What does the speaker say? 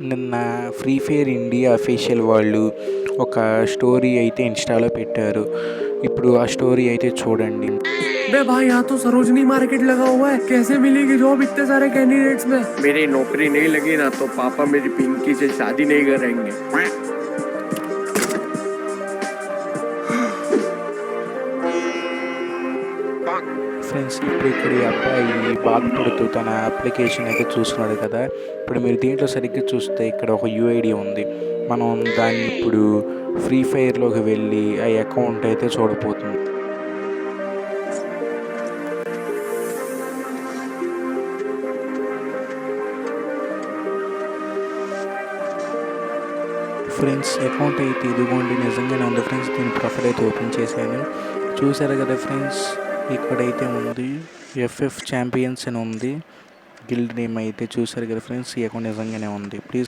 నిన్న free fire India official వాళ్ళు ఒక స్టోరీ అయితే ఇన్స్టాలో పెట్టారు. ఇప్పుడు ఆ స్టోరీ అయితే చూడండి. बे भाई यहाँ तो सरोजनी मार्केट लगा हुआ है, कैसे मिलेगी जॉब इतने सारे कैंडिडेट्स में। मेरी नौकरी नहीं लगी ना तो पापा मेरी पिंकी से शादी नहीं करेंगे। ఫ్రెండ్స్, ఇప్పుడు ఇక్కడ ఈ అబ్బాయి బాధపడుతూ తన అప్లికేషన్ అయితే చూస్తున్నాడు కదా. ఇప్పుడు మీరు దీంట్లో సరిగ్గా చూస్తే ఇక్కడ ఒక యూఐడి ఉంది. మనం దాన్ని ఇప్పుడు ఫ్రీ ఫైర్లోకి వెళ్ళి ఆ అకౌంట్ అయితే చూడబోతుంది. ఫ్రెండ్స్, అకౌంట్ అయితే ఇదిగోండి, నిజంగానే ఉంది ఫ్రెండ్స్. దీని ప్రొఫైల్ అయితే ఓపెన్ చేశాను. చూసారు కదా ఫ్రెండ్స్, ఇక్కడైతే ఉంది ఎఫ్ఎఫ్ ఛాంపియన్స్ అని ఉంది. గిల్డ్ నేమ్ అయితే చూసారు కదా ఫ్రెండ్స్. ఈ అకౌంట్ నిజంగానే ఉంది. ప్లీజ్